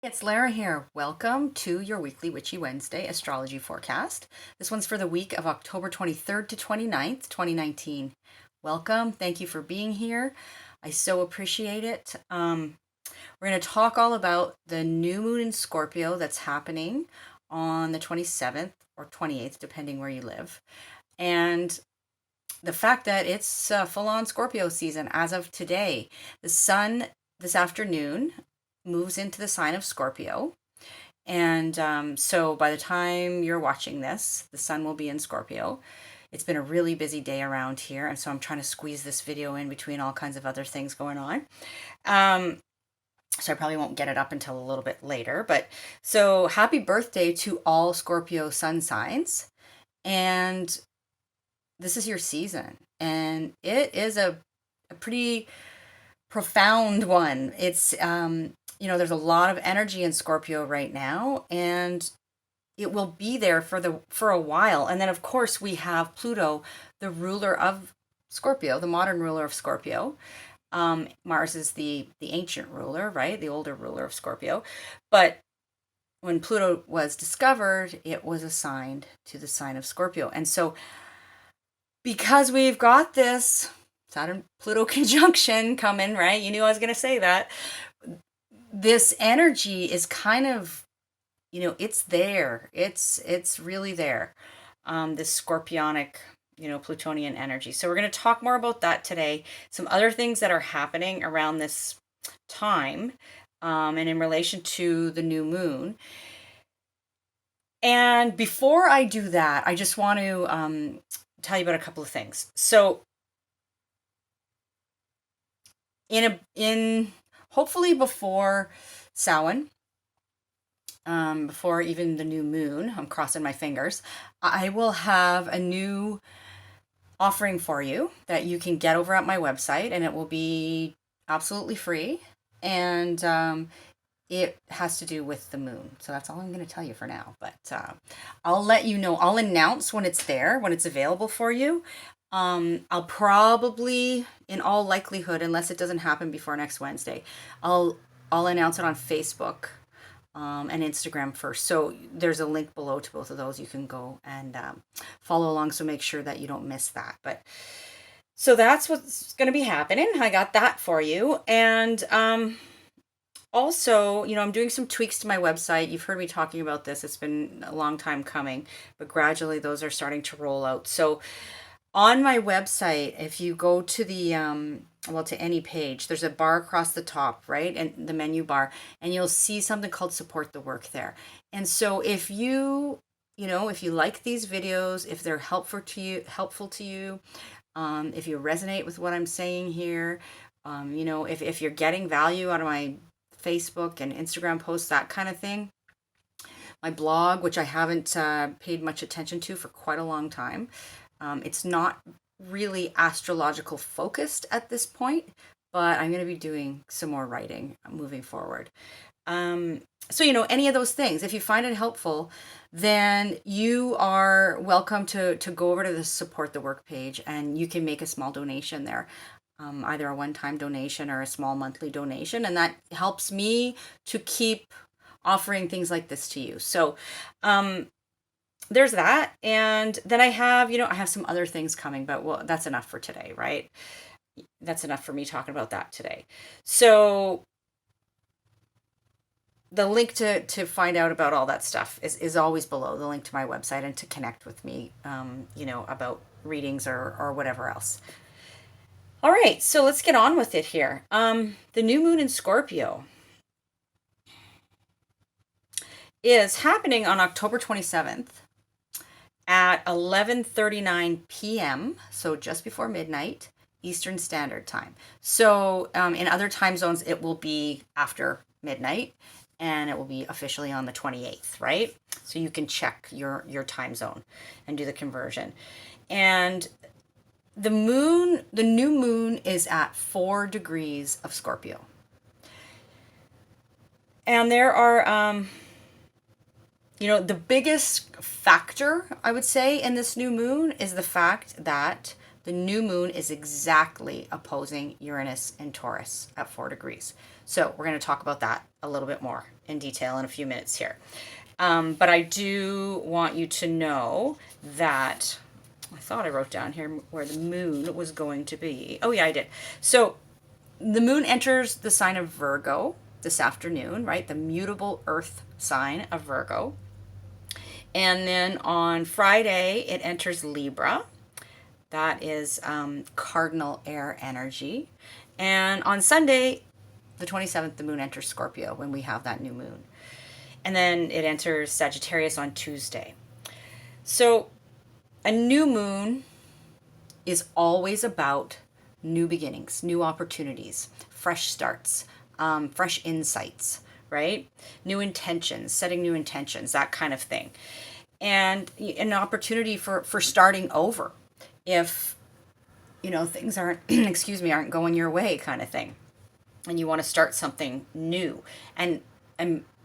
It's Lara here. Welcome to your weekly Witchy Wednesday astrology forecast. This one's for the week of October 23rd to 29th, 2019. Welcome. Thank you for being here. I so appreciate it. We're going to talk all about the new moon in Scorpio that's happening on the 27th or 28th, depending where you live. And the fact that it's full-on Scorpio season as of today. The sun this afternoon moves into the sign of Scorpio. And so by the time you're watching this, the sun will be in Scorpio. It's been a really busy day around here, and so I'm trying to squeeze this video in between all kinds of other things going on. So I probably won't get it up until a little bit later. But so happy birthday to all Scorpio sun signs. And this is your season. And it is a pretty profound one. It's there's a lot of energy in Scorpio right now, and it will be there for a while. And then of course we have Pluto, the ruler of Scorpio, the modern ruler of Scorpio. Mars is the ancient ruler, right? The older ruler of Scorpio. But when Pluto was discovered, it was assigned to the sign of Scorpio. And so because we've got this Saturn Pluto conjunction coming, right? You knew I was going to say that. This energy is kind of, it's there. It's really there. This scorpionic, Plutonian energy. So we're going to talk more about that today. Some other things that are happening around this time, and in relation to the new moon. And before I do that, I just want to tell you about a couple of things. So in hopefully before Samhain, before even the new moon, I'm crossing my fingers, I will have a new offering for you that you can get over at my website, and it will be absolutely free. And it has to do with the moon. So that's all I'm going to tell you for now. But I'll let you know. I'll announce when it's there, when it's available for you. I'll probably, in all likelihood, unless it doesn't happen before next Wednesday, I'll announce it on Facebook and Instagram first. So there's a link below to both of those. You can go and follow along. So make sure that you don't miss that. But so that's what's going to be happening. I got that for you. And also, I'm doing some tweaks to my website. You've heard me talking about this. It's been a long time coming, but gradually those are starting to roll out. So on my website, if you go to the, to any page, there's a bar across the top, right? And the menu bar, and you'll see something called support the work there. And so if you like these videos, if they're helpful to you, if you resonate with what I'm saying here, if you're getting value out of my Facebook and Instagram posts, that kind of thing, my blog, which I haven't paid much attention to for quite a long time. It's not really astrological focused at this point, but I'm going to be doing some more writing moving forward. So, any of those things, if you find it helpful, then you are welcome to go over to the support the work page, and you can make a small donation there. Either a one-time donation or a small monthly donation. And that helps me to keep offering things like this to you. So, there's that. And then I have some other things coming, but that's enough for today, right? That's enough for me talking about that today. So the link to find out about all that stuff is always below, the link to my website, and to connect with me, about readings or whatever else. All right, so let's get on with it here. The new moon in Scorpio is happening on October 27th at 11:39 p.m., so just before midnight, Eastern Standard Time. So in other time zones, it will be after midnight, and it will be officially on the 28th, right? So you can check your time zone and do the conversion. And the new moon is at 4 degrees of Scorpio. And there are, the biggest factor, I would say, in this new moon is the fact that the new moon is exactly opposing Uranus and Taurus at 4 degrees. So we're going to talk about that a little bit more in detail in a few minutes here. But I do want you to know that I thought I wrote down here where the moon was going to be. Oh, yeah, I did. So the moon enters the sign of Virgo this afternoon, right? The mutable earth sign of Virgo. And then on Friday, it enters Libra. That is cardinal air energy. And on Sunday, the 27th, the moon enters Scorpio when we have that new moon. And then it enters Sagittarius on Tuesday. So a new moon is always about new beginnings, new opportunities, fresh starts, fresh insights, right? New intentions, setting new intentions, that kind of thing. And an opportunity for starting over if, things aren't, aren't going your way kind of thing. And you want to start something new. And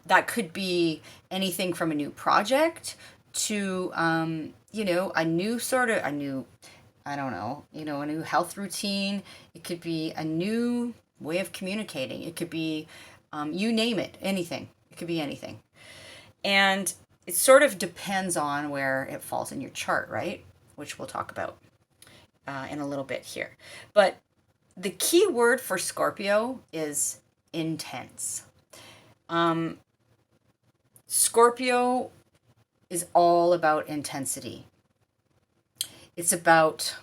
that could be anything from a new project to, a new a new health routine. It could be a new way of communicating. It could be, you name it, anything. It could be anything. And it sort of depends on where it falls in your chart, right? Which we'll talk about in a little bit here. But the key word for Scorpio is intense. Scorpio is all about intensity. It's about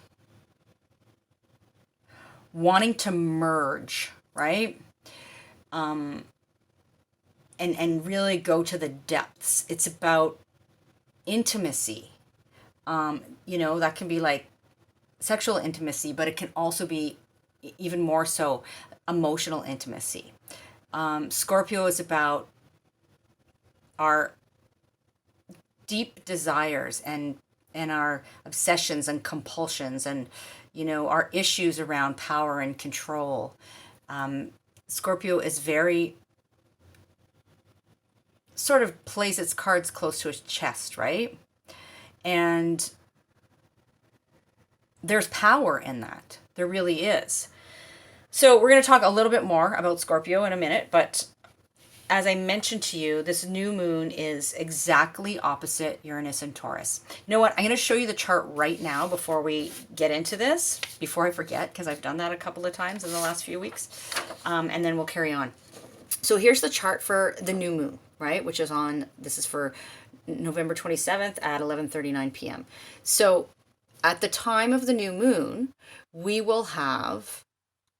wanting to merge, right? And really go to the depths. It's about intimacy. That can be like sexual intimacy, but it can also be even more so emotional intimacy. Scorpio is about our deep desires and our obsessions and compulsions and, our issues around power and control. Scorpio is very sort of plays its cards close to his chest, right? And there's power in that. There really is. So we're going to talk a little bit more about Scorpio in a minute, but as I mentioned to you, this new moon is exactly opposite Uranus and Taurus. You know what? I'm going to show you the chart right now before we get into this, before I forget, because I've done that a couple of times in the last few weeks, and then we'll carry on. So here's the chart for the new moon, right? Which is this is for November 27th at 11:39 p.m. So at the time of the new moon, we will have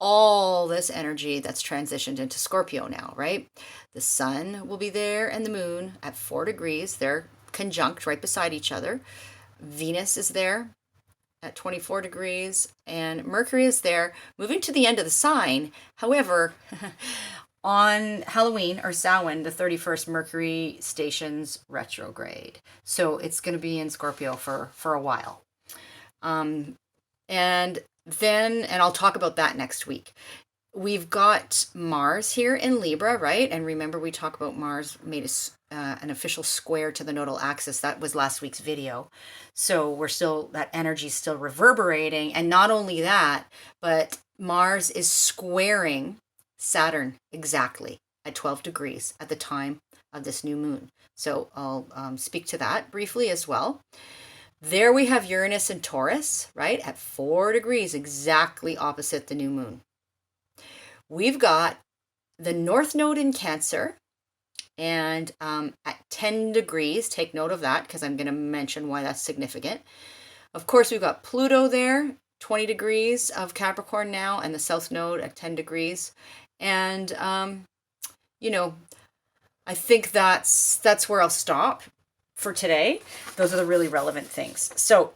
all this energy that's transitioned into Scorpio now, right? The sun will be there and the moon at 4 degrees. They're conjunct right beside each other. Venus is there at 24 degrees and Mercury is there, moving to the end of the sign. However, on Halloween or Samhain, the 31st, Mercury stations retrograde. So it's going to be in Scorpio for a while. And I'll talk about that next week. We've got Mars here in Libra, right? And remember, we talked about Mars made an official square to the nodal axis. That was last week's video. So that energy's still reverberating. And not only that, but Mars is squaring Saturn exactly at 12 degrees at the time of this new moon. So I'll speak to that briefly as well. There we have Uranus and Taurus, right, at 4 degrees, exactly opposite the new moon. We've got the North Node in Cancer, and at 10 degrees, take note of that because I'm going to mention why that's significant. Of course, we've got Pluto there, 20 degrees of Capricorn now, and the South Node at 10 degrees. And, I think that's where I'll stop for today. Those are the really relevant things. So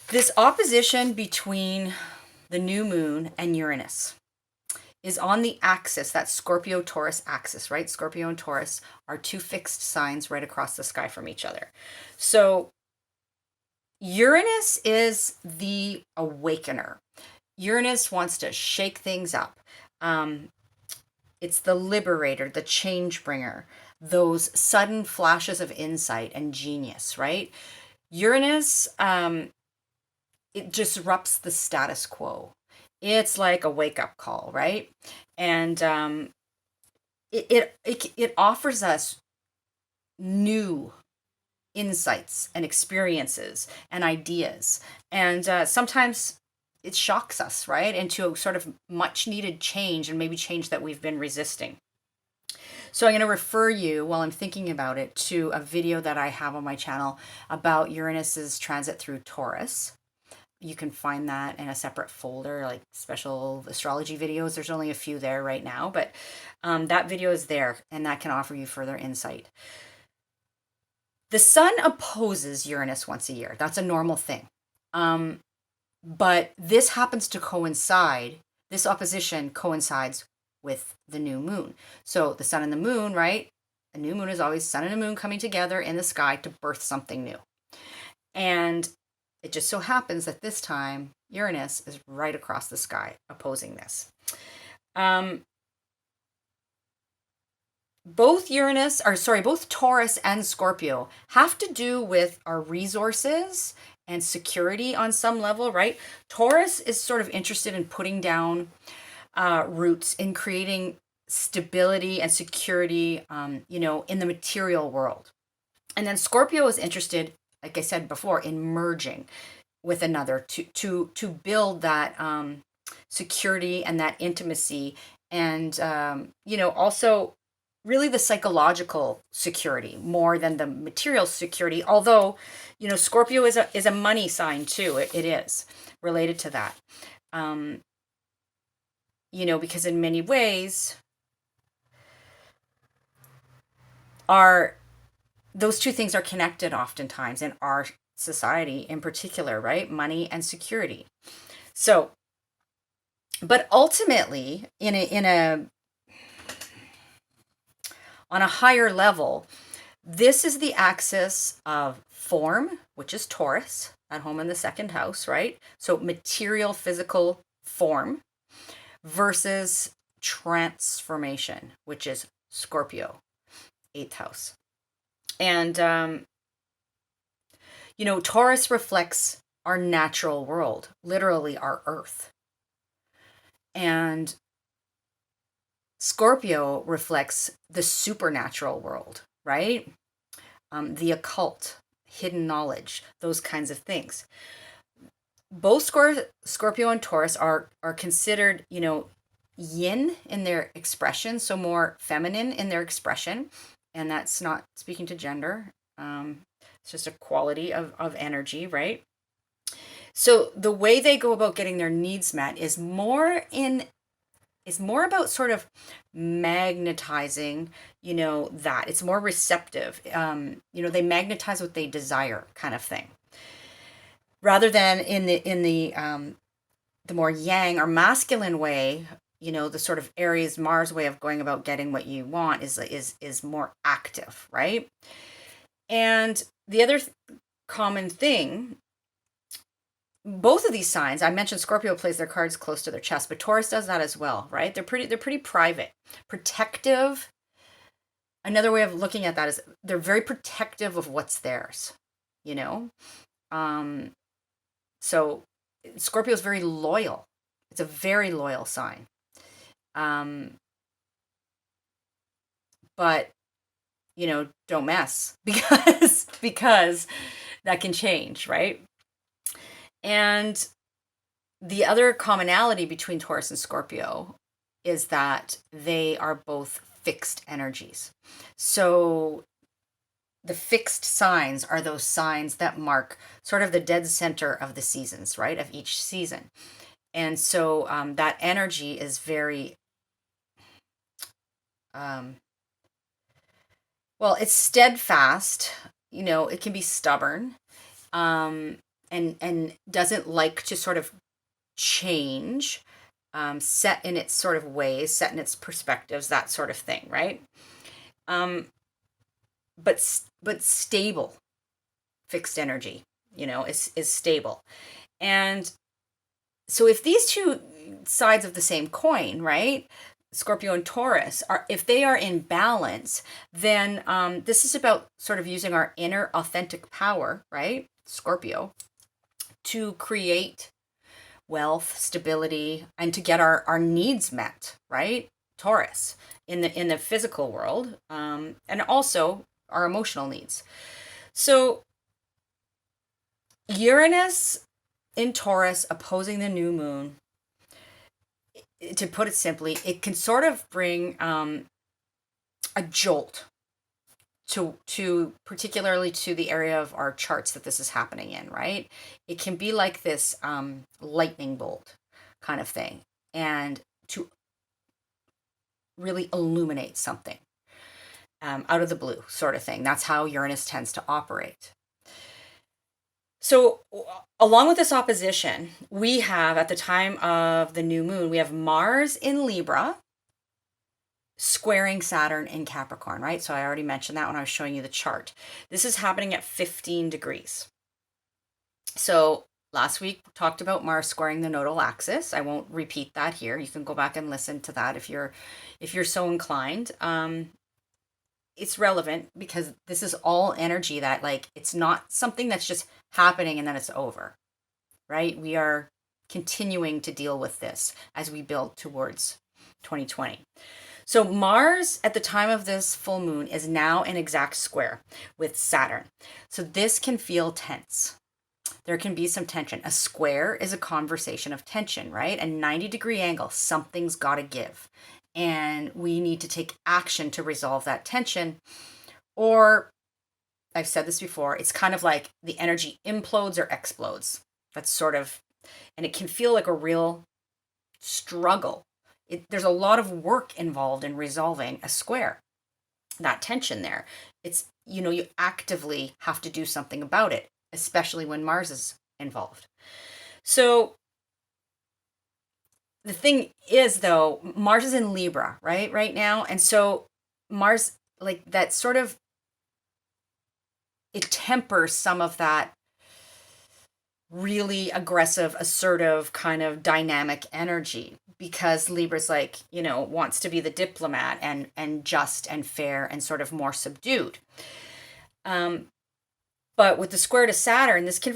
this opposition between the new moon and Uranus is on the axis, that Scorpio-Taurus axis, right? Scorpio and Taurus are two fixed signs right across the sky from each other. So Uranus is the awakener. Uranus wants to shake things up. It's the liberator, the change bringer, those sudden flashes of insight and genius, right? Uranus, it disrupts the status quo. It's like a wake-up call, right? And it offers us new insights and experiences and ideas. And sometimes it shocks us, right? Into a sort of much needed change, and maybe change that we've been resisting. So I'm going to refer you, while I'm thinking about it, to a video that I have on my channel about Uranus's transit through Taurus. You can find that in a separate folder, like special astrology videos. There's only a few there right now, but that video is there, and that can offer you further insight. The sun opposes Uranus once a year. That's a normal thing. But this happens to coincide, this opposition coincides with the new moon. So the sun and the moon, right? A new moon is always sun and a moon coming together in the sky to birth something new. And it just so happens that this time Uranus is right across the sky opposing this. Both Taurus and Scorpio have to do with our resources and security on some level, right? Taurus is sort of interested in putting down roots, in creating stability and security, in the material world. And then Scorpio is interested, like I said before, in merging with another to build that security and that intimacy, and also really the psychological security more than the material security. Although, Scorpio is a money sign too. It is related to that. Because in many ways, those two things are connected oftentimes in our society in particular, right? Money and security. So, but ultimately, on a higher level, this is the axis of form, which is Taurus, at home in the second house, right? So material, physical form, versus transformation, which is Scorpio, 8th house. And, Taurus reflects our natural world, literally our earth. And Scorpio reflects the supernatural world, right? The occult, hidden knowledge, those kinds of things. Both Scorpio and Taurus are considered, yin in their expression, so more feminine in their expression. And that's not speaking to gender. It's just a quality of energy, right? So the way they go about getting their needs met is more about sort of magnetizing, that. It's more receptive. They magnetize what they desire, kind of thing. Rather than in the more yang or masculine way, the sort of Aries Mars way of going about getting what you want is more active, right? And the other common thing, both of these signs, I mentioned Scorpio plays their cards close to their chest, but Taurus does that as well, right? They're pretty private, protective. Another way of looking at that is they're very protective of what's theirs, So Scorpio is very loyal. It's a very loyal sign. But don't mess because that can change, right? And the other commonality between Taurus and Scorpio is that they are both fixed energies. So the fixed signs are those signs that mark sort of the dead center of the seasons, right? Of each season. And so that energy is very, it's steadfast, it can be stubborn, and doesn't like to sort of change, set in its sort of ways, set in its perspectives, that sort of thing, right? But stable, fixed energy, is stable. And so if these two sides of the same coin, right, Scorpio and Taurus, if they are in balance, then this is about sort of using our inner authentic power, right? Scorpio, to create wealth, stability, and to get our needs met, right? Taurus in the physical world, and also our emotional needs. So Uranus in Taurus opposing the new moon, to put it simply, it can sort of bring a jolt to particularly to the area of our charts that this is happening in, right? It can be like this lightning bolt kind of thing, and to really illuminate something out of the blue sort of thing. That's how Uranus tends to operate. So along with this opposition, we have, at the time of the new moon, we have Mars in Libra squaring Saturn in Capricorn, right? So I already mentioned that when I was showing you the chart. This is happening at 15 degrees. So last week we talked about Mars squaring the nodal axis. I won't repeat that here. You can go back and listen to that if you're so inclined. It's relevant because this is all energy that, like, it's not something that's just happening and then it's over, right? We are continuing to deal with this as we build towards 2020. So Mars at the time of this full moon is now in exact square with Saturn. So this can feel tense. There can be some tension. A square is a conversation of tension, right? A 90-degree angle, something's got to give. And we need to take action to resolve that tension. Or, I've said this before, it's kind of like the energy implodes or explodes. That's sort of, and it can feel like a real struggle. There's a lot of work involved in resolving a square, that tension there. It's, you actively have to do something about it, especially when Mars is involved. So the thing is, though, Mars is in Libra, right now. And so Mars, like, that sort of, it tempers some of that really aggressive, assertive kind of dynamic energy, because Libra's like, wants to be the diplomat and just and fair and sort of more subdued. But with the square to Saturn, this can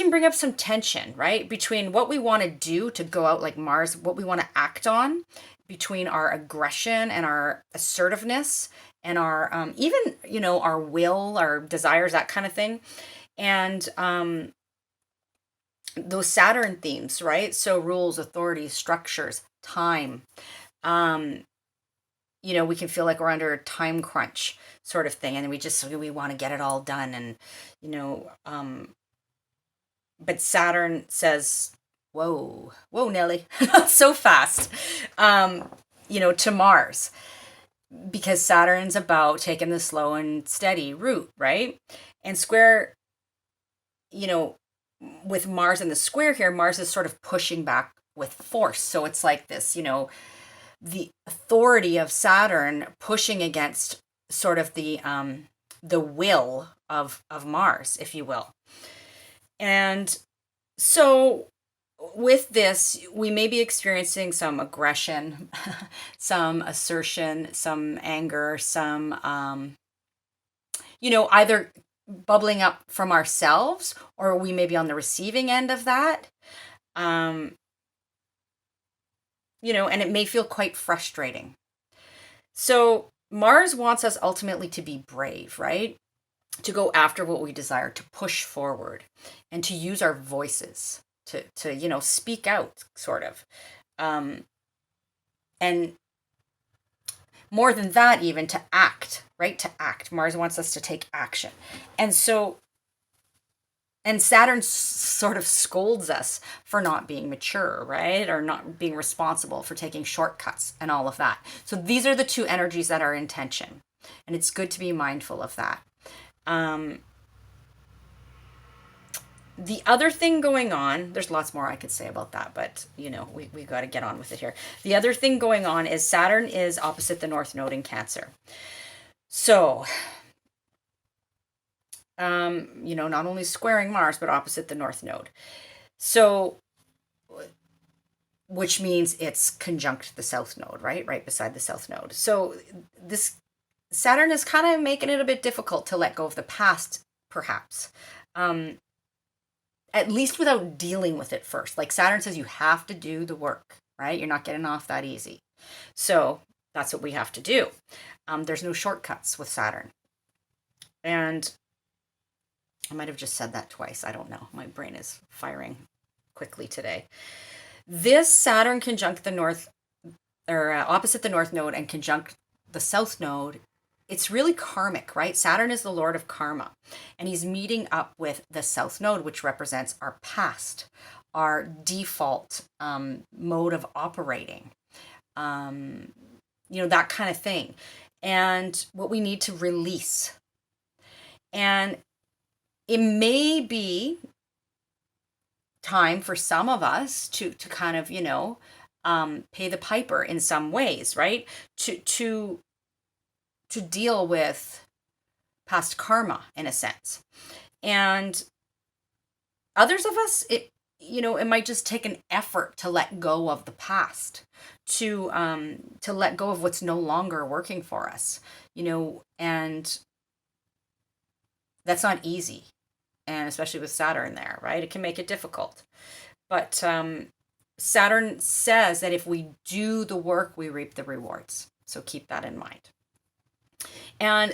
bring up some tension, right? Between what we want to do to go out like Mars, what we want to act on, between our aggression and our assertiveness and our, even, our will, our desires, that kind of thing. And those Saturn themes, right? So rules, authorities, structures, time. We can feel like we're under a time crunch sort of thing. And we want to get it all done. And, but Saturn says, whoa, Nelly, not so fast, to Mars, because Saturn's about taking the slow and steady route, right? And square, with Mars in the square here, Mars is sort of pushing back with force. So it's like this, the authority of Saturn pushing against sort of the will of Mars, if you will. And so with this, we may be experiencing some aggression, some assertion, some anger, some, either bubbling up from ourselves, or we may be on the receiving end of that. And it may feel quite frustrating. So Mars wants us ultimately to be brave, right? To go after what we desire, to push forward, and to use our voices to speak out, sort of. And more than that, even to act, right? To act. Mars wants us to take action. And Saturn sort of scolds us for not being mature, right? Or not being responsible, for taking shortcuts and all of that. So these are the two energies that are in tension. And it's good to be mindful of that. The other thing going on, there's lots more I could say about that, but we got to get on with it here. The other thing going on is Saturn is opposite the North Node in Cancer. So, not only squaring Mars, but opposite the North Node. So, which means it's conjunct the South Node, right beside the South Node. So this Saturn is kind of making it a bit difficult to let go of the past, perhaps. at least without dealing with it first. Like Saturn says, you have to do the work, right? You're not getting off that easy. So that's what we have to do. There's no shortcuts with Saturn. And I might have just said that twice. I don't know. My brain is firing quickly today. This Saturn conjunct the north, or opposite the north node and conjunct the south node, it's really karmic, right? Saturn is the lord of karma, and he's meeting up with the south node, which represents our past, our default mode of operating, that kind of thing, and what we need to release. And it may be time for some of us to kind of, pay the piper in some ways, right? To deal with past karma in a sense. And others of us, it might just take an effort to let go of the past, to let go of what's no longer working for us, and that's not easy. And especially with Saturn there, right? It can make it difficult. But Saturn says that if we do the work, we reap the rewards. So keep that in mind. And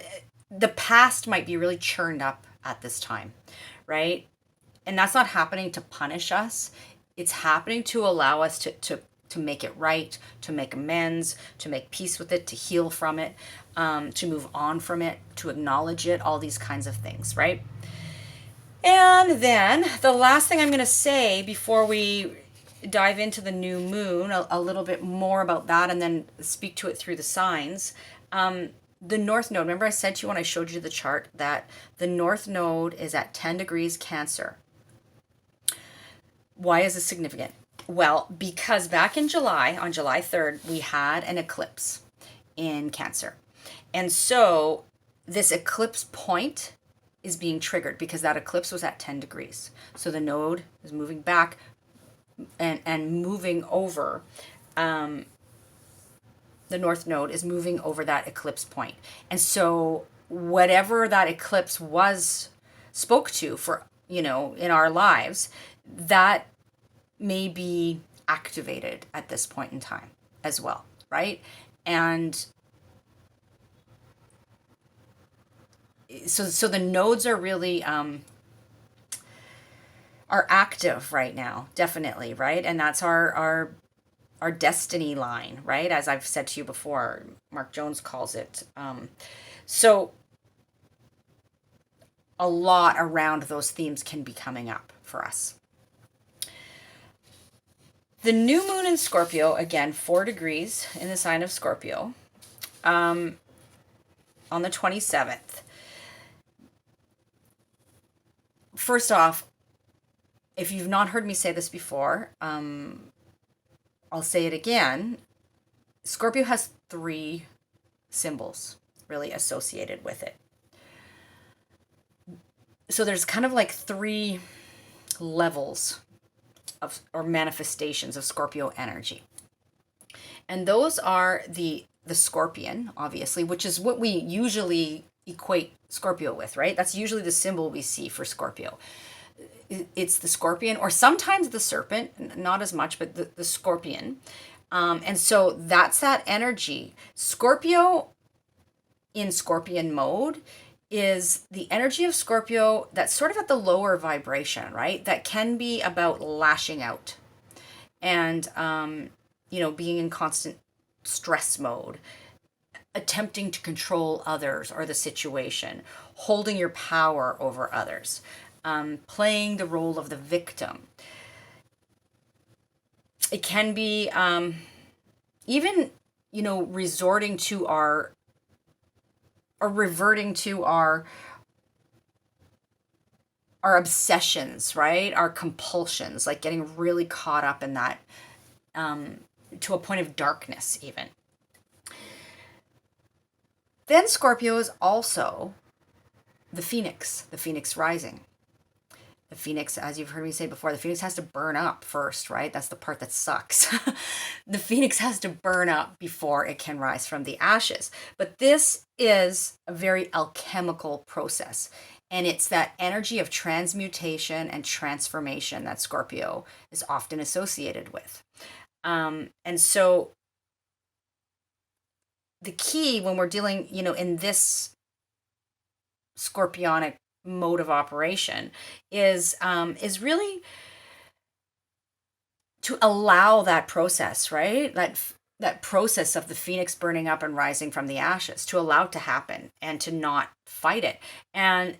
the past might be really churned up at this time, right? And that's not happening to punish us. It's happening to allow us to make it right, to make amends, to make peace with it, to heal from it, to move on from it, to acknowledge it, all these kinds of things, right? And then the last thing I'm going to say before we dive into the new moon, a little bit more about that, and then speak to it through the signs. The north node, remember I said to you when I showed you the chart that the north node is at 10 degrees Cancer. Why is this significant? Well, because back in July, on July 3rd, we had an eclipse in Cancer. And so this eclipse point is being triggered because that eclipse was at 10 degrees. So the node is moving back and moving over. The north node is moving over that eclipse point. And so whatever that eclipse spoke to for, in our lives, that may be activated at this point in time as well, right? And so the nodes are really are active right now, definitely, right? And that's our destiny line, right? As I've said to you before, Mark Jones calls it. So a lot around those themes can be coming up for us. The new moon in Scorpio, again, 4 degrees in the sign of Scorpio, on the 27th. First off, if you've not heard me say this before, I'll say it again. Scorpio has 3 symbols really associated with it. So there's kind of like 3 levels of or manifestations of Scorpio energy. And those are the scorpion, obviously, which is what we usually equate Scorpio with, right? That's usually the symbol we see for Scorpio. It's the scorpion, or sometimes the serpent, not as much, but the scorpion. And so that's that energy. Scorpio in scorpion mode is the energy of Scorpio that's sort of at the lower vibration, right? That can be about lashing out and, being in constant stress mode, attempting to control others or the situation, holding your power over others, playing the role of the victim. It can be even, resorting to or reverting to our obsessions, right? Our compulsions, like getting really caught up in that to a point of darkness even. Then Scorpio is also the phoenix rising. The phoenix, as you've heard me say before, the phoenix has to burn up first, right? That's the part that sucks. The phoenix has to burn up before it can rise from the ashes. But this is a very alchemical process. And it's that energy of transmutation and transformation that Scorpio is often associated with. And so the key when we're dealing, in this scorpionic mode of operation is really to allow that process, right? That process of the phoenix burning up and rising from the ashes, to allow it to happen and to not fight it. And,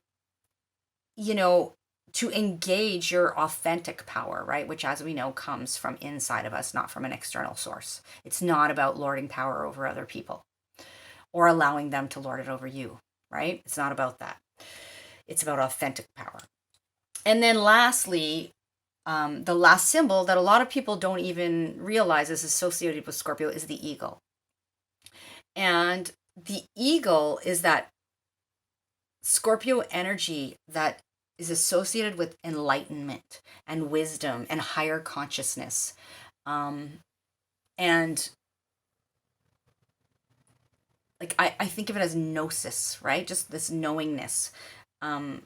to engage your authentic power, right? Which, as we know, comes from inside of us, not from an external source. It's not about lording power over other people or allowing them to lord it over you, right? It's not about that. It's about authentic power. And then lastly, the last symbol that a lot of people don't even realize is associated with Scorpio is the eagle. And the eagle is that Scorpio energy that is associated with enlightenment and wisdom and higher consciousness. And like I think of it as gnosis, right? Just this knowingness. And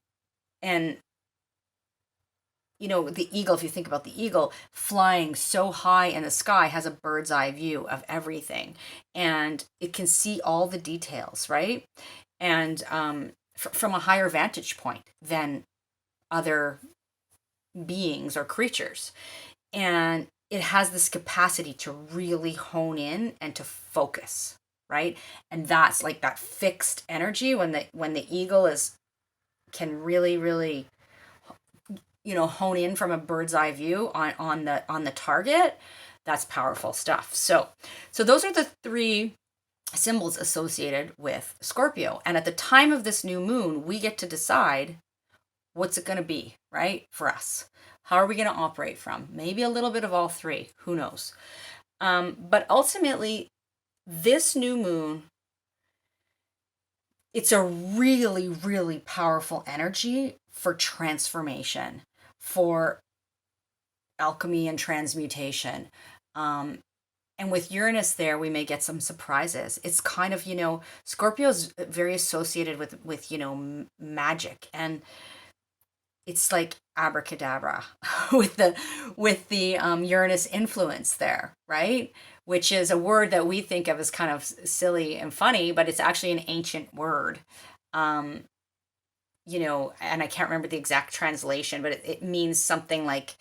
the eagle, if you think about the eagle flying so high in the sky, has a bird's eye view of everything, and it can see all the details, right? And from a higher vantage point than other beings or creatures. And it has this capacity to really hone in and to focus, right? And that's like that fixed energy when the eagle can really, really hone in from a bird's eye view on the target. That's powerful stuff. So those are the three symbols associated with Scorpio. And at the time of this new moon, we get to decide what's it going to be, right? For us. How are we going to operate from? Maybe a little bit of all three. Who knows? But ultimately, this new moon, it's a really, really powerful energy for transformation, for alchemy and transmutation. And with Uranus there, we may get some surprises. It's kind of, Scorpio's very associated with magic, and it's like abracadabra with the Uranus influence there, right? Which is a word that we think of as kind of silly and funny, but it's actually an ancient word. And I can't remember the exact translation, but it means something like,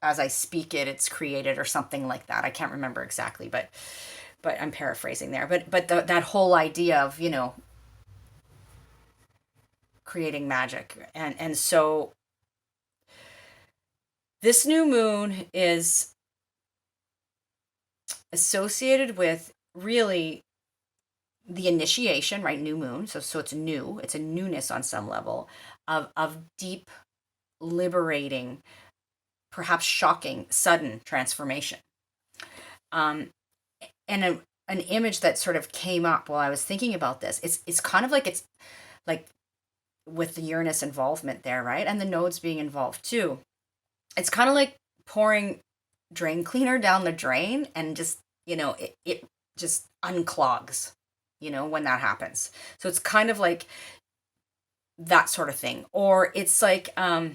as I speak it, it's created, or something like that. I can't remember exactly, but I'm paraphrasing there. But that whole idea of, creating magic. And so this new moon is associated with really the initiation, right? New moon. So it's new. It's a newness on some level of deep, liberating, perhaps shocking, sudden transformation. And an image that sort of came up while I was thinking about this, it's kind of like, it's like with the Uranus involvement there, right? And the nodes being involved too. It's kind of like pouring drain cleaner down the drain, and just, it just unclogs, when that happens. So it's kind of like that sort of thing. Or it's like a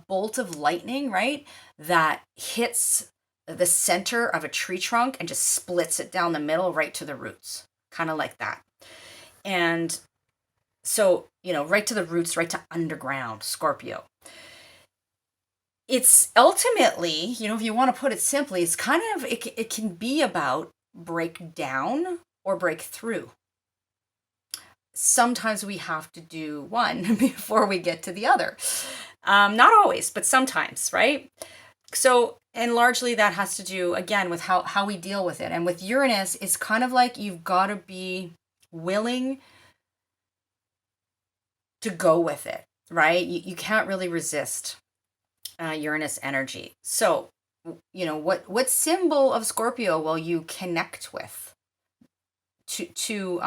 bolt of lightning, right? That hits the center of a tree trunk and just splits it down the middle right to the roots. Kind of like that. And so, right to the roots, right to underground, Scorpio. It's ultimately, if you want to put it simply, it's kind of, it can be about break down or break through. Sometimes we have to do one before we get to the other. Not always, but sometimes, right? So, and largely that has to do, again, with how we deal with it. And with Uranus, it's kind of like you've got to be willing to go with it, right? You can't really resist Uranus energy. So, what symbol of Scorpio will you connect with to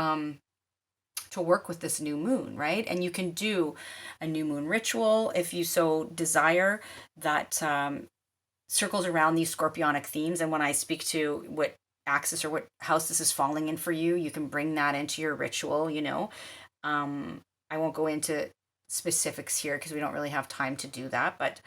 work with this new moon, right? And you can do a new moon ritual if you so desire, that circles around these scorpionic themes. And when I speak to what axis or what house this is falling in for you, you can bring that into your ritual, I won't go into specifics here because we don't really have time to do that, but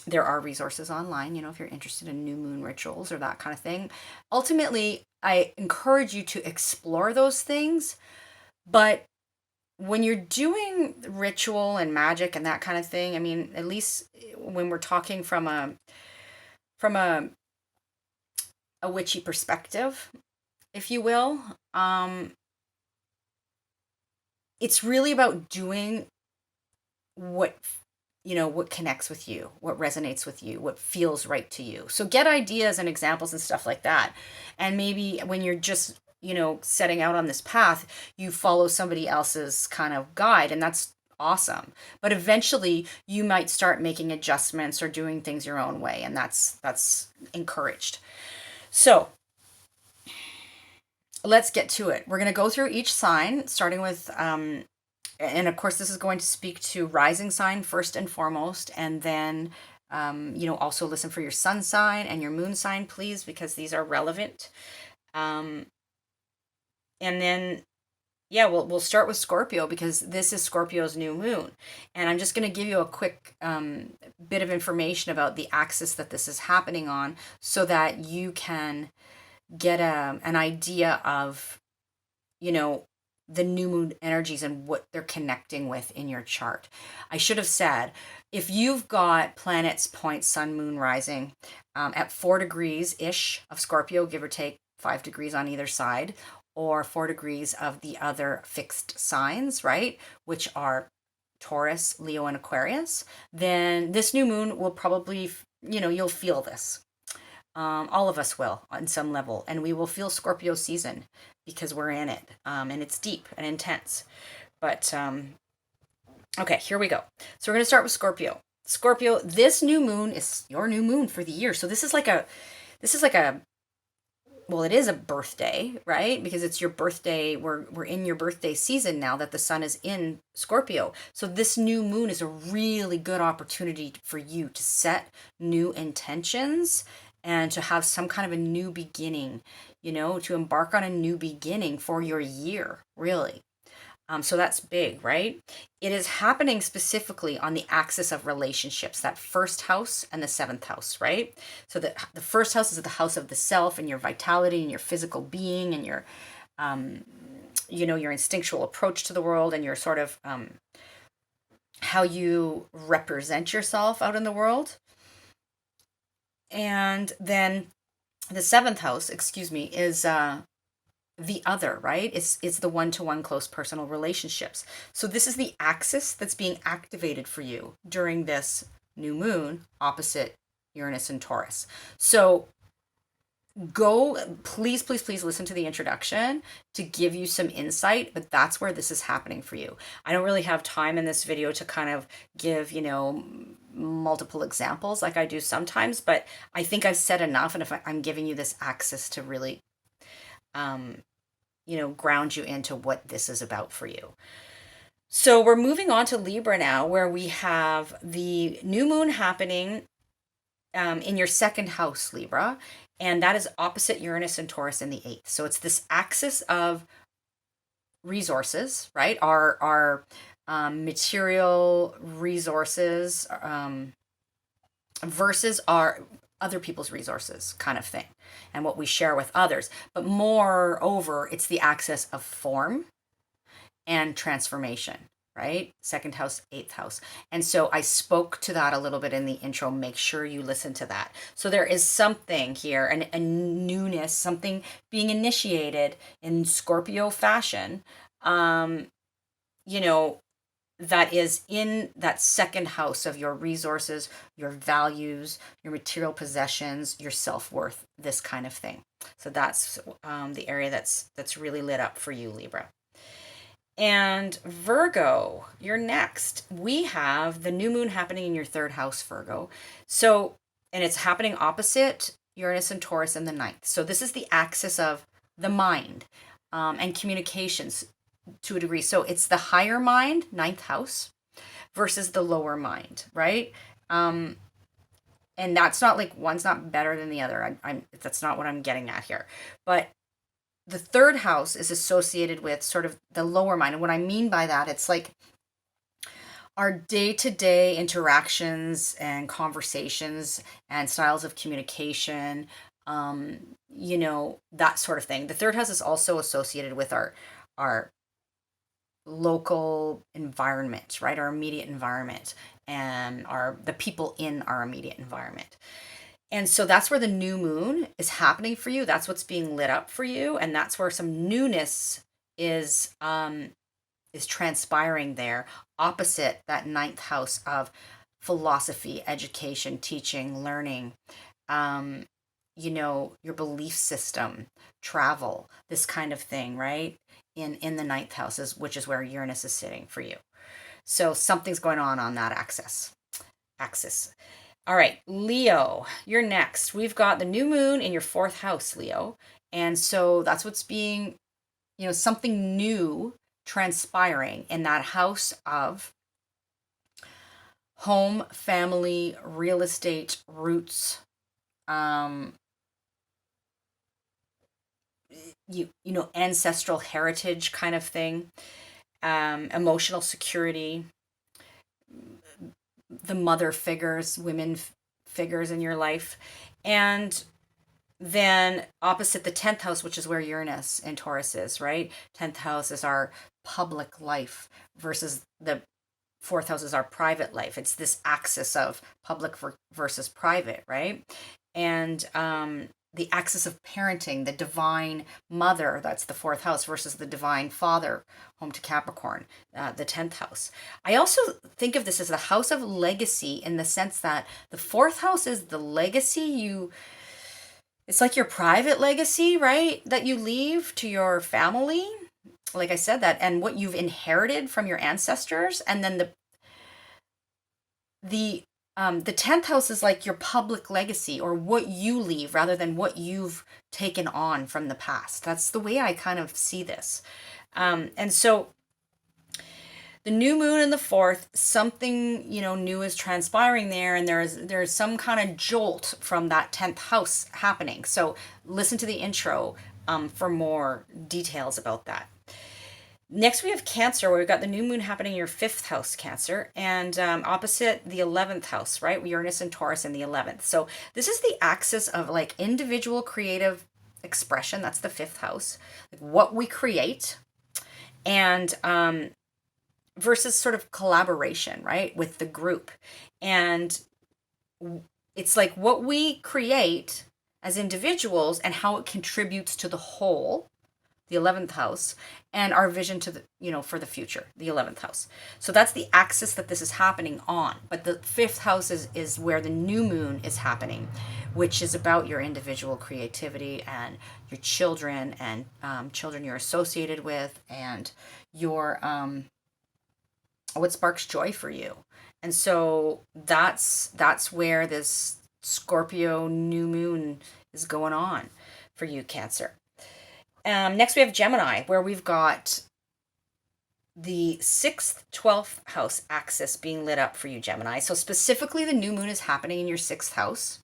there are resources online, if you're interested in new moon rituals or that kind of thing. Ultimately, I encourage you to explore those things, but when you're doing ritual and magic and that kind of thing, I mean, at least when we're talking from a witchy perspective, if you will, it's really about doing what what connects with you, what resonates with you, what feels right to you. So get ideas and examples and stuff like that. And maybe when you're just, setting out on this path, you follow somebody else's kind of guide, and that's awesome. But eventually you might start making adjustments or doing things your own way, and that's encouraged. So let's get to it. We're going to go through each sign, starting with and of course, this is going to speak to rising sign first and foremost, and then, also listen for your sun sign and your moon sign, please, because these are relevant. And then, yeah, we'll start with Scorpio because this is Scorpio's new moon. And I'm just going to give you a quick bit of information about the axis that this is happening on so that you can get an idea of, the new moon energies and what they're connecting with in your chart. I should have said, if you've got planets, points, sun, moon, rising at 4 degrees ish of Scorpio, give or take 5 degrees on either side, or 4 degrees of the other fixed signs, right, which are Taurus, Leo, and Aquarius, then this new moon will probably, you'll feel this. All of us will on some level, and we will feel Scorpio season because we're in it, and it's deep and intense. But okay, here we go. So we're going to start with Scorpio. Scorpio, this new moon is your new moon for the year. So this is like a well, it is a birthday, right? Because it's your birthday. We're in your birthday season now that the sun is in Scorpio. So this new moon is a really good opportunity for you to set new intentions and to have some kind of a new beginning, to embark on a new beginning for your year, really. So that's big, right? It is happening specifically on the axis of relationships, that first house and the 7th house, right? So the first house is the house of the self and your vitality and your physical being and your, your instinctual approach to the world and your sort of how you represent yourself out in the world. And then the 7th house, is the other, right? It's the one-to-one close personal relationships. So this is the axis that's being activated for you during this new moon opposite Uranus and Taurus. So please listen to the introduction to give you some insight, but that's where this is happening for you. I don't really have time in this video to kind of give, multiple examples like I do sometimes, but I think I've said enough. And if I'm giving you this access to really, ground you into what this is about for you. So we're moving on to Libra now, where we have the new moon happening in your 2nd house, Libra, and that is opposite Uranus and Taurus in the 8th. So it's this axis of resources, right? Our material resources versus our other people's resources kind of thing, and what we share with others. But moreover, it's the axis of form and transformation, right? 2nd house, 8th house. And so I spoke to that a little bit in the intro. Make sure you listen to that. So there is something here, a newness, something being initiated in Scorpio fashion, that is in that 2nd house of your resources, your values, your material possessions, your self-worth, this kind of thing. So that's the area that's really lit up for you, Libra. And Virgo, you're next. We have the new moon happening in your 3rd house, Virgo. So, and it's happening opposite Uranus and Taurus in the 9th. So this is the axis of the mind and communications to a degree. So it's the higher mind, 9th house, versus the lower mind, right? and that's not like one's not better than the other. I'm that's not what I'm getting at here. But the third house is associated with sort of the lower mind. And what I mean by that, it's like our day-to-day interactions and conversations and styles of communication, that sort of thing. The third house is also associated with our local environment, right? Our immediate environment and the people in our immediate environment. And so that's where the new moon is happening for you. That's what's being lit up for you, and that's where some newness is transpiring there, opposite that ninth house of philosophy, education, teaching, learning, your belief system, travel, this kind of thing, right? In the ninth house, which is where Uranus is sitting for you. So something's going on that axis. All right, Leo, you're next. We've got the new moon in your fourth house, Leo. And so that's what's being, something new transpiring in that house of home, family, real estate, roots, ancestral heritage kind of thing, emotional security, the mother figures, women figures in your life. And then opposite the 10th house, which is where Uranus in Taurus is, right? 10th house is our public life versus the fourth house is our private life. It's this axis of public versus private, right? And the axis of parenting, the divine mother, that's the fourth house, versus the divine father, home to Capricorn, the 10th house. I also think of this as the house of legacy in the sense that the fourth house is the legacy it's like your private legacy, right? That you leave to your family. Like I said, that, and what you've inherited from your ancestors. And then the 10th house is like your public legacy, or what you leave rather than what you've taken on from the past. That's the way I kind of see this. And so the new moon in the fourth, something, new is transpiring there, and there's some kind of jolt from that 10th house happening. So listen to the intro for more details about that. Next, we have Cancer, where we've got the new moon happening in your fifth house, Cancer, and opposite the 11th house, right? Uranus and Taurus in the 11th. So this is the axis of like individual creative expression. That's the fifth house, like what we create, and versus sort of collaboration, right, with the group. And it's like what we create as individuals and how it contributes to the whole, the 11th house, and our vision to the, for the future, the 11th house. So that's the axis that this is happening on. But the fifth house is where the new moon is happening, which is about your individual creativity and your children and children you're associated with, and your what sparks joy for you. And so that's where this Scorpio new moon is going on for you, Cancer. Next we have Gemini, where we've got the 6th, 12th house axis being lit up for you, Gemini. So specifically the new moon is happening in your 6th house,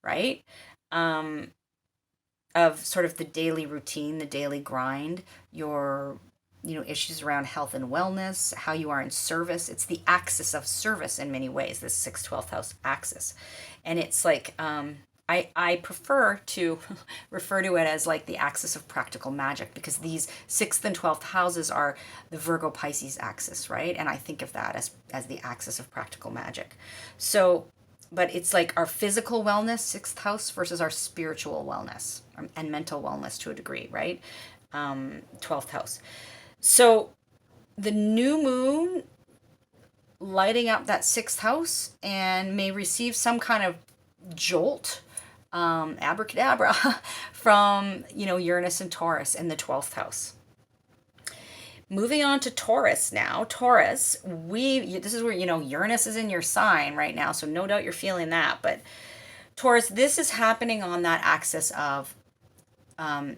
right? Of sort of the daily routine, the daily grind, your issues around health and wellness, how you are in service. It's the axis of service in many ways, this 6th, 12th house axis. And it's like, I prefer to refer to it as like the axis of practical magic, because these 6th and 12th houses are the Virgo Pisces axis, right? And I think of that as the axis of practical magic. So, but it's like our physical wellness, 6th house, versus our spiritual wellness and mental wellness to a degree, right? 12th house. So the new moon lighting up that 6th house and may receive some kind of jolt, abracadabra, from, Uranus and Taurus in the 12th house. Moving on to Taurus now. Taurus, this is where, Uranus is in your sign right now, so no doubt you're feeling that. But Taurus, this is happening on that axis of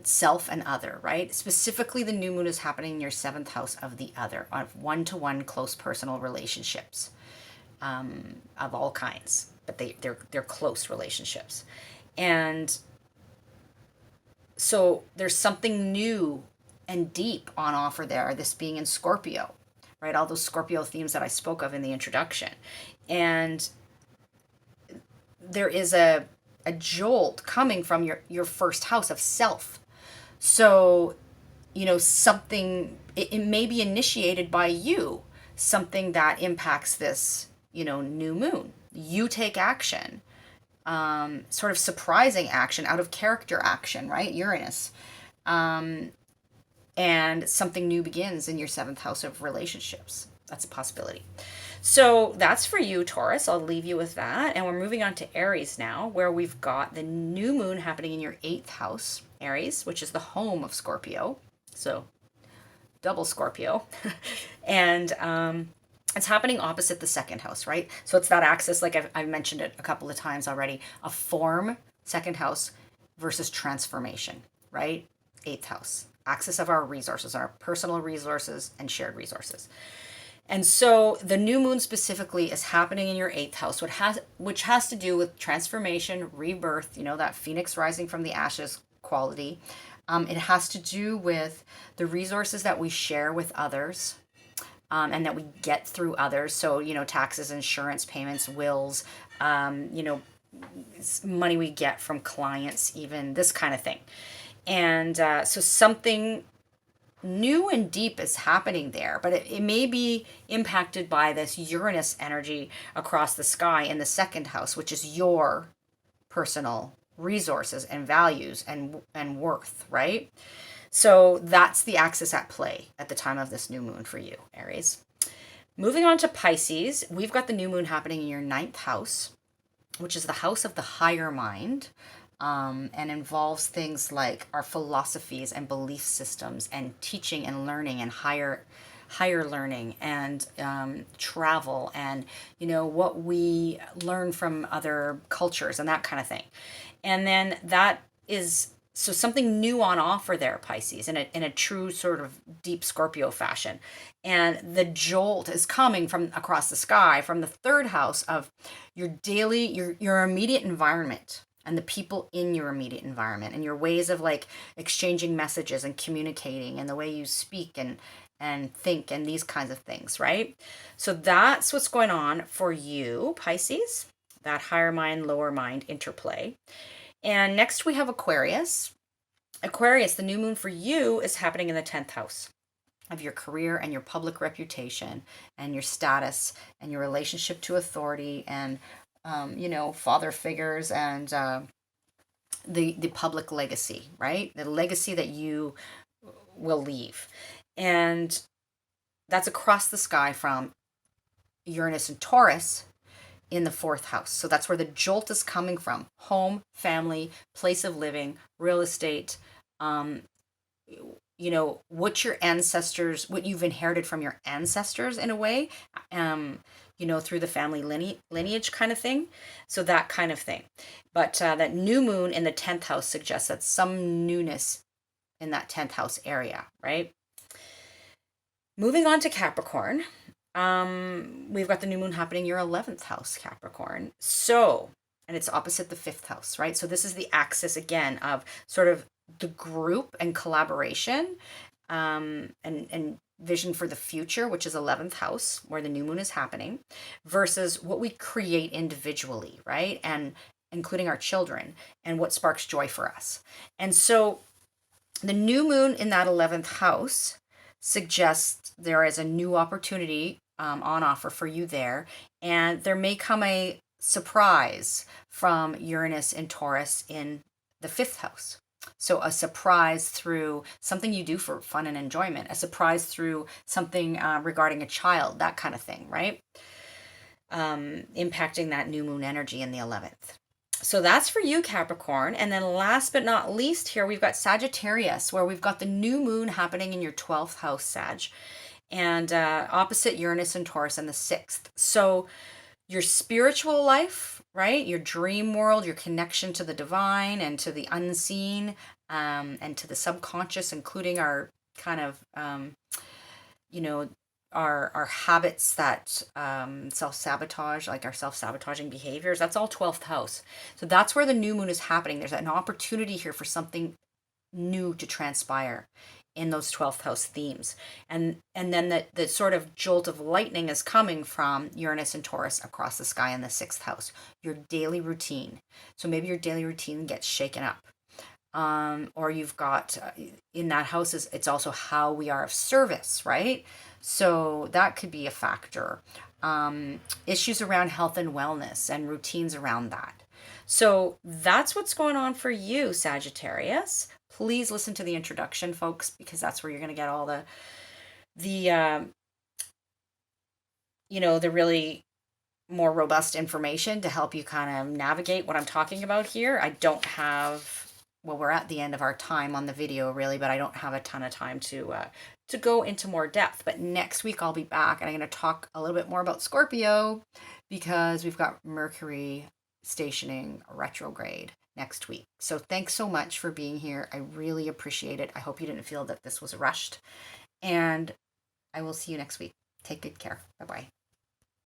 self and other, right? Specifically, the new moon is happening in your 7th house of the other, of one-to-one close personal relationships. of all kinds, but they're close relationships. And so there's something new and deep on offer there, this being in Scorpio, right? All those Scorpio themes that I spoke of in the introduction. And there is a jolt coming from your first house of self. So, something, it may be initiated by you, something that impacts this, new moon. You take action, sort of surprising action, out of character action, right? Uranus. And something new begins in your seventh house of relationships. That's a possibility. So that's for you, Taurus. I'll leave you with that. And we're moving on to Aries now, where we've got the new moon happening in your eighth house, Aries, which is the home of Scorpio. So double Scorpio. And it's happening opposite the second house, right? So it's that axis, like I've mentioned it a couple of times already, a form, second house, versus transformation, right? Eighth house, axis of our resources, our personal resources and shared resources. And so the new moon specifically is happening in your eighth house, which has to do with transformation, rebirth, that phoenix rising from the ashes quality. It has to do with the resources that we share with others, and that we get through others. So, taxes, insurance payments, wills, money we get from clients, even this kind of thing. And so something new and deep is happening there, but it may be impacted by this Uranus energy across the sky in the second house, which is your personal resources and values and worth, right? So that's the axis at play at the time of this new moon for you, Aries. Moving on to Pisces, we've got the new moon happening in your ninth house, which is the house of the higher mind, and involves things like our philosophies and belief systems and teaching and learning and higher learning and travel and what we learn from other cultures and that kind of thing. And then that is so something new on offer there, Pisces, in a true sort of deep Scorpio fashion. And the jolt is coming from across the sky from the third house of your daily, your immediate environment and the people in your immediate environment and your ways of like exchanging messages and communicating and the way you speak and think and these kinds of things, right? So that's what's going on for you, Pisces, that higher mind, lower mind interplay. And next we have Aquarius. Aquarius, the new moon for you is happening in the 10th house of your career and your public reputation and your status and your relationship to authority and, father figures and the public legacy, right? The legacy that you will leave. And that's across the sky from Uranus and Taurus in the fourth house. So that's where the jolt is coming from. Home, family, place of living, real estate, what your ancestors, what you've inherited from your ancestors in a way, through the family lineage kind of thing. So that kind of thing. But that new moon in the 10th house suggests that some newness in that 10th house area, right? Moving on to Capricorn. We've got the new moon happening your 11th house, Capricorn. So, and it's opposite the 5th house, right? So this is the axis again of sort of the group and collaboration, and vision for the future, which is 11th house, where the new moon is happening, versus what we create individually, right? And including our children and what sparks joy for us. And so the new moon in that 11th house suggests there is a new opportunity on offer for you there. And there may come a surprise from Uranus and Taurus in the 5th house. So a surprise through something you do for fun and enjoyment, a surprise through something regarding a child, that kind of thing, right? Impacting that new moon energy in the 11th. So that's for you, Capricorn. And then last but not least here, we've got Sagittarius, where we've got the new moon happening in your 12th house, Sag, and opposite Uranus and Taurus in the 6th. So your spiritual life, right? Your dream world, your connection to the divine and to the unseen, and to the subconscious, including our kind of, our habits that self-sabotage, like our self-sabotaging behaviors, that's all 12th house. So that's where the new moon is happening. There's an opportunity here for something new to transpire in those 12th house themes. And then the sort of jolt of lightning is coming from Uranus and Taurus across the sky in the 6th house, your daily routine. So maybe your daily routine gets shaken up. Or you've got in that house is it's also how we are of service, right? So that could be a factor. Issues around health and wellness and routines around that. So that's what's going on for you, Sagittarius. Please listen to the introduction, folks, because that's where you're going to get all the the really more robust information to help you kind of navigate what I'm talking about here. I don't have, well, we're at the end of our time on the video really, but I don't have a ton of time to go into more depth. But next week I'll be back and I'm going to talk a little bit more about Scorpio because we've got Mercury stationing retrograde next week. So thanks so much for being here. I really appreciate it. I hope you didn't feel that this was rushed. And I will see you next week. Take good care. Bye-bye.